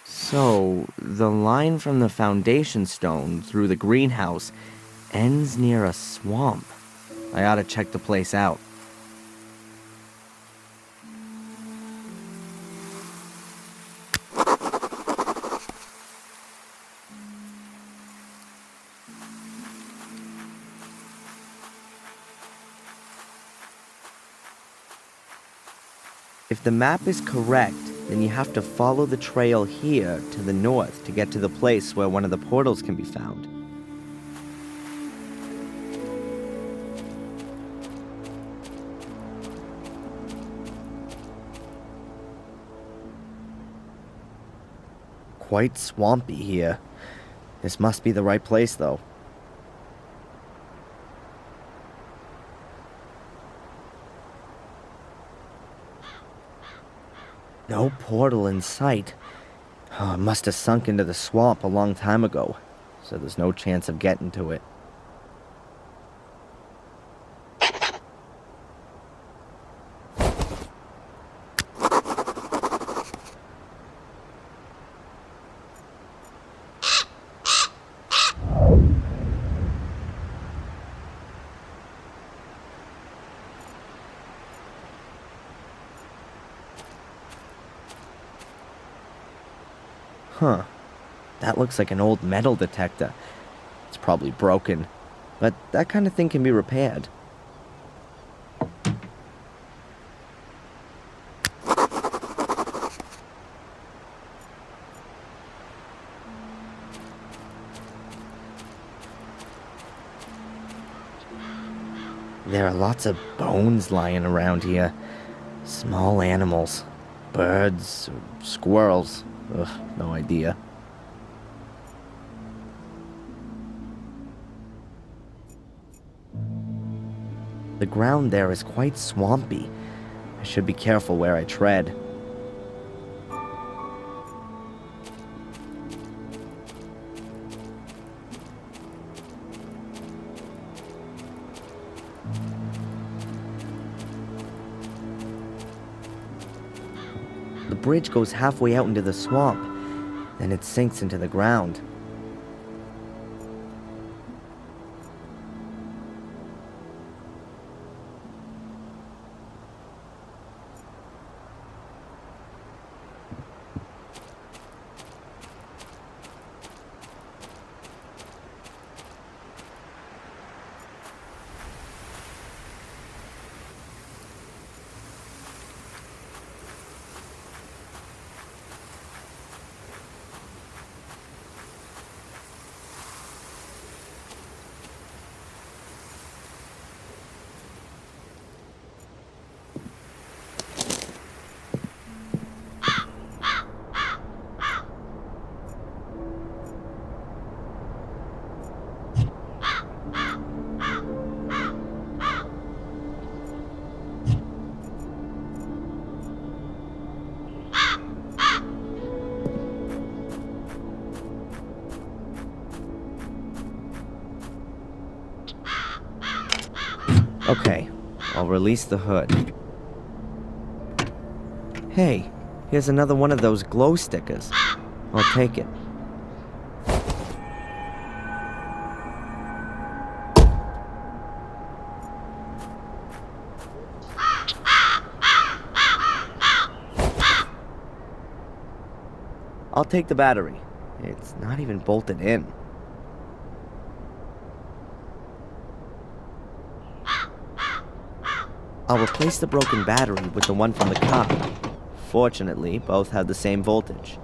So, the line from the foundation stone through the greenhouse ends near a swamp. I ought to check the place out. If the map is correct, then you have to follow the trail here to the north to get to the place where one of the portals can be found. Quite swampy here. This must be the right place, though. No portal in sight. Oh, it must have sunk into the swamp a long time ago, so there's no chance of getting to it. Huh. That looks like an old metal detector. It's probably broken, but that kind of thing can be repaired. There are lots of bones lying around here. Small animals. Birds, or squirrels. Ugh, no idea. The ground there is quite swampy. I should be careful where I tread. The bridge goes halfway out into the swamp, then it sinks into the ground. Okay, I'll release the hood. Hey, here's another one of those glow stickers. I'll take it. I'll take the battery. It's not even bolted in. I'll replace the broken battery with the one from the car. Fortunately, both have the same voltage.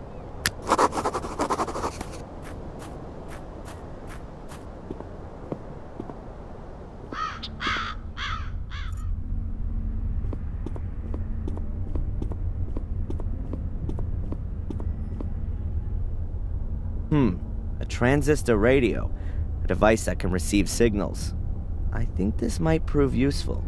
A transistor radio, a device that can receive signals. I think this might prove useful.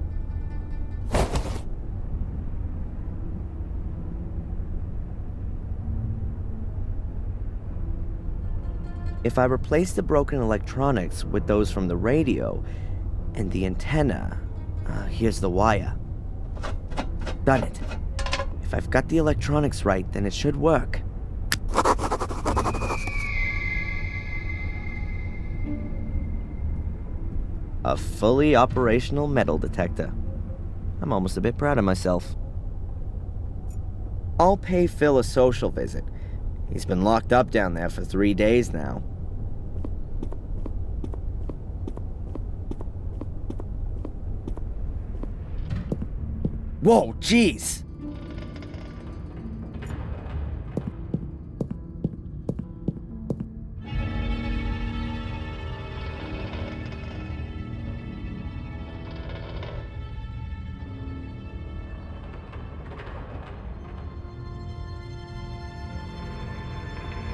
If I replace the broken electronics with those from the radio and the antenna, here's the wire. Done it. If I've got the electronics right, then it should work. A fully operational metal detector. I'm almost a bit proud of myself. I'll pay Phil a social visit. He's been locked up down there for 3 days now. Whoa, jeez!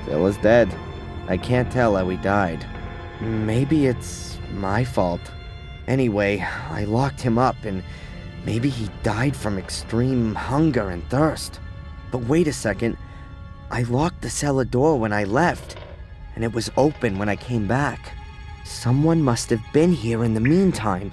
Phil is dead. I can't tell how he died. Maybe it's my fault. Anyway, I locked him up and maybe he died from extreme hunger and thirst. But wait a second. I locked the cellar door when I left, and it was open when I came back. Someone must have been here in the meantime.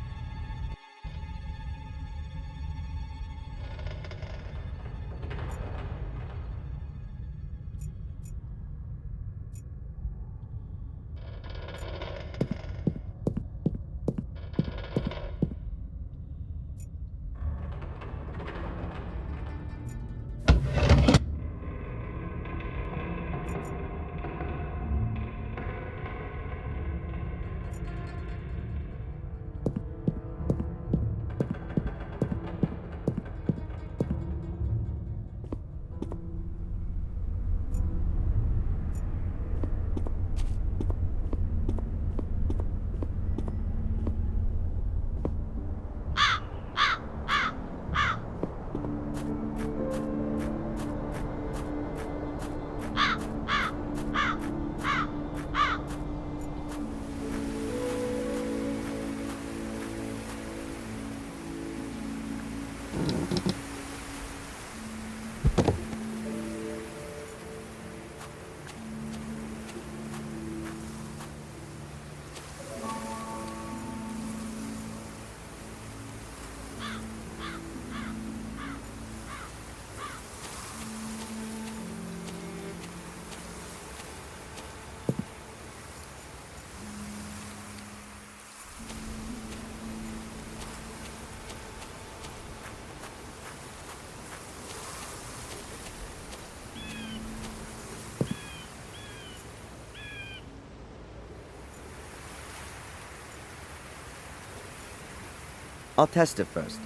I'll test it first.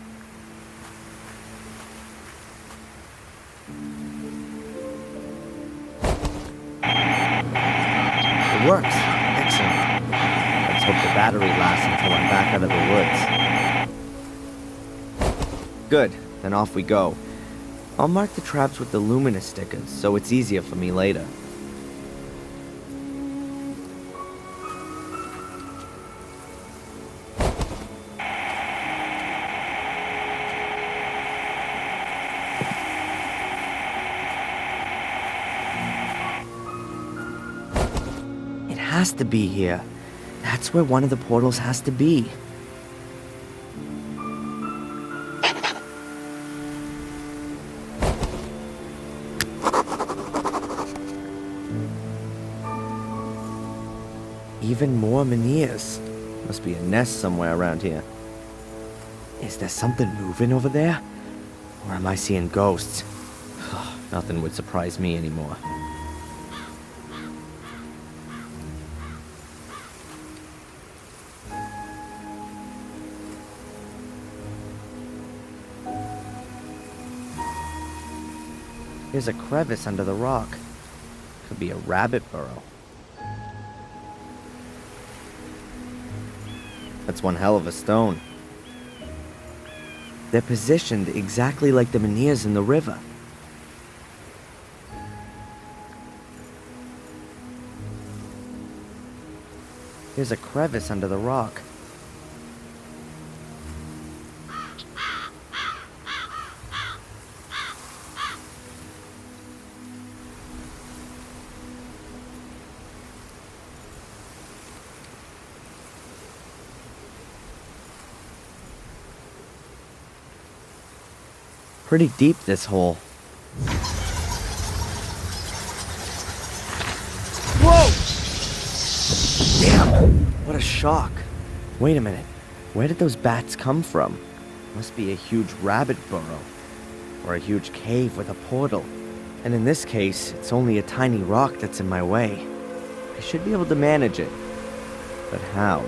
It works. Excellent. Let's hope the battery lasts until I'm back out of the woods. Good. Then off we go. I'll mark the traps with the luminous stickers, so it's easier for me later. Has to be here. That's where one of the portals has to be. Even more menhirs. Must be a nest somewhere around here. Is there something moving over there? Or am I seeing ghosts? Nothing would surprise me anymore. There's a crevice under the rock. Could be a rabbit burrow. That's one hell of a stone. They're positioned exactly like the menhirs in the river. There's a crevice under the rock. Pretty deep, this hole. Whoa! Damn! What a shock. Wait a minute. Where did those bats come from? Must be a huge rabbit burrow. Or a huge cave with a portal. And in this case, it's only a tiny rock that's in my way. I should be able to manage it. But how?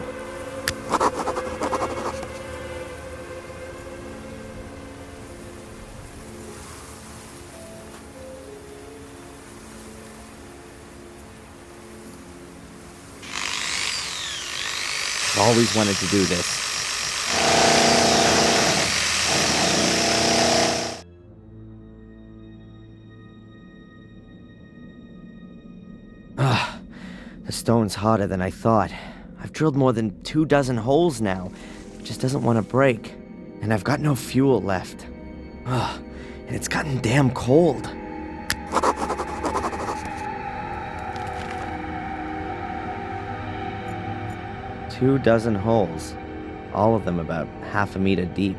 Always wanted to do this. stone's harder than I thought. I've drilled more than 24 holes now. It just doesn't want to break. And I've got no fuel left. Ugh, and it's gotten damn cold. Two dozen holes, all of them about half a meter deep.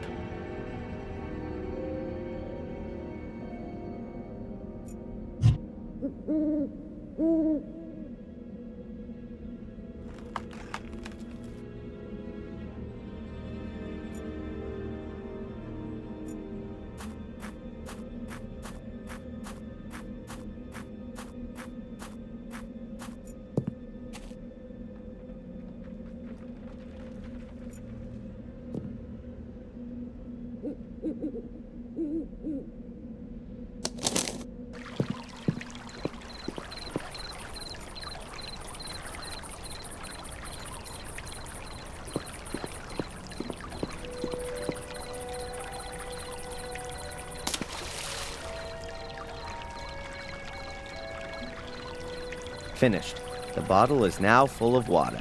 Finished. The bottle is now full of water,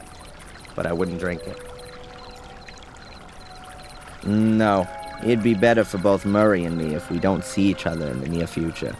but I wouldn't drink it. No, it'd be better for both Murray and me if we don't see each other in the near future.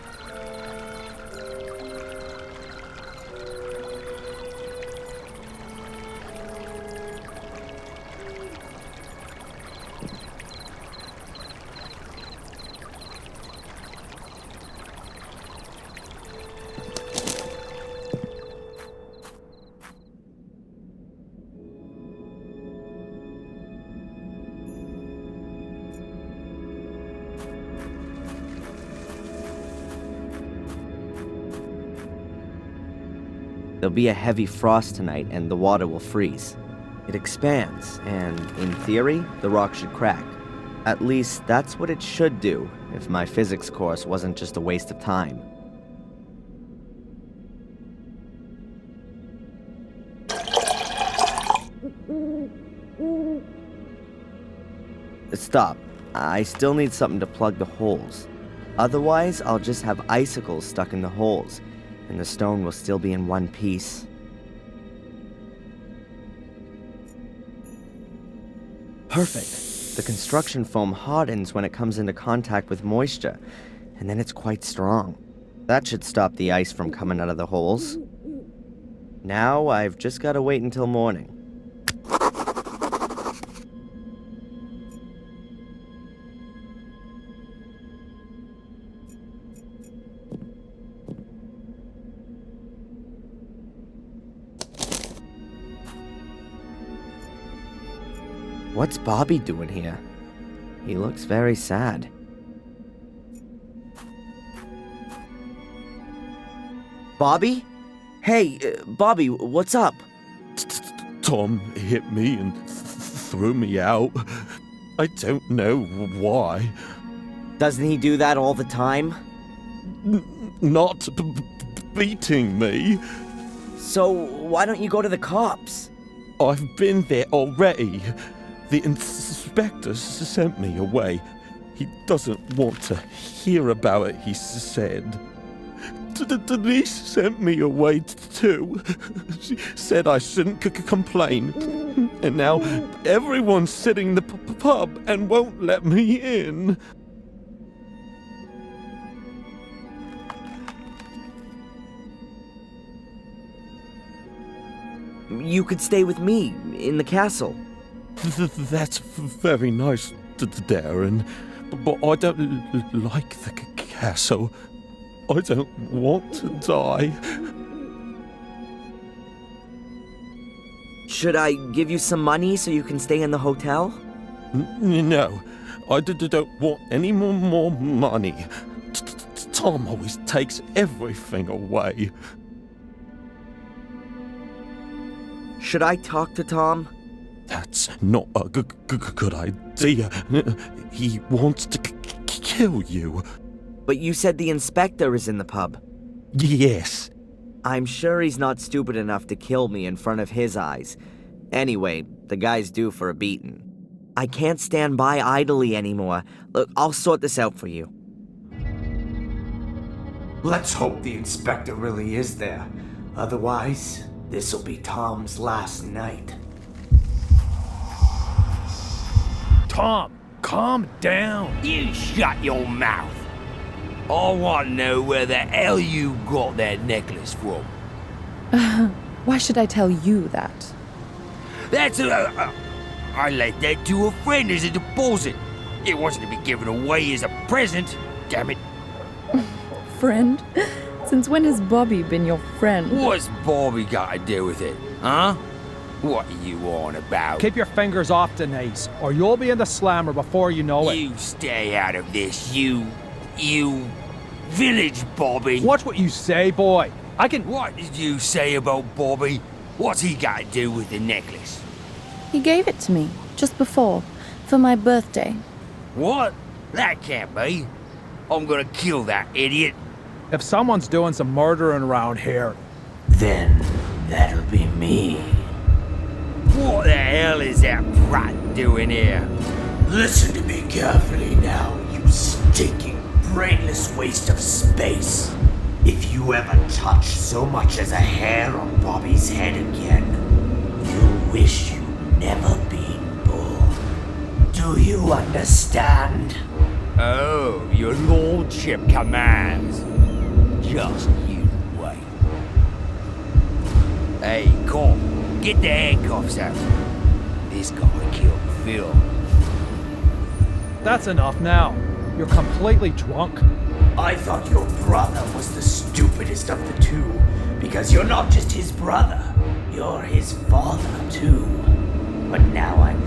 There'll be a heavy frost tonight and the water will freeze. It expands, and in theory, the rock should crack. At least that's what it should do if my physics course wasn't just a waste of time. Stop. I still need something to plug the holes. Otherwise, I'll just have icicles stuck in the holes, and the stone will still be in one piece. Perfect. The construction foam hardens when it comes into contact with moisture, and then it's quite strong. That should stop the ice from coming out of the holes. Now I've just got to wait until morning. What's Bobby doing here? He looks very sad. Bobby? Hey, Bobby, what's up? Tom hit me and threw me out. I don't know why. Doesn't he do that all the time? Not beating me. So why don't you go to the cops? I've been there already. The inspector sent me away. He doesn't want to hear about it, he said. Denise sent me away too. She said I shouldn't complain. And now everyone's sitting in the pub and won't let me in. You could stay with me in the castle. That's very nice, Darren, but I don't like the castle. I don't want to die. Should I give you some money so you can stay in the hotel? No, I don't want any more money. Tom always takes everything away. Should I talk to Tom? That's not a good idea. He wants to kill you. But you said the inspector is in the pub. Yes. I'm sure he's not stupid enough to kill me in front of his eyes. Anyway, the guy's due for a beating. I can't stand by idly anymore. Look, I'll sort this out for you. Let's hope the inspector really is there. Otherwise, This'll be Tom's last night. Tom, calm down. You shut your mouth. I want to know where the hell you got that necklace from. Why should I tell you that? That's I let that to a friend as a deposit. It wasn't to be given away as a present. Damn it. Friend? Since when has Bobby been your friend? What's Bobby got to do with it, huh? What are you on about? Keep your fingers off Denise, or you'll be in the slammer before you know it. You stay out of this, you village Bobby. Watch what you say, boy. I can... What did you say about Bobby? What's he got to do with the necklace? He gave it to me, just before, for my birthday. What? That can't be. I'm gonna kill that idiot. If someone's doing some murdering around here... Then that'll be me. What the hell is that brat doing here? Listen to me carefully now, you stinking, brainless waste of space. If you ever touch so much as a hair on Bobby's head again, you'll wish you'd never been born. Do you understand? Oh, your lordship commands. Just you wait. Hey, cop, get the handcuffs out. This guy killed Phil. That's enough now. You're completely drunk. I thought your brother was the stupidest of the two, because you're not just his brother, you're his father too. But now I'm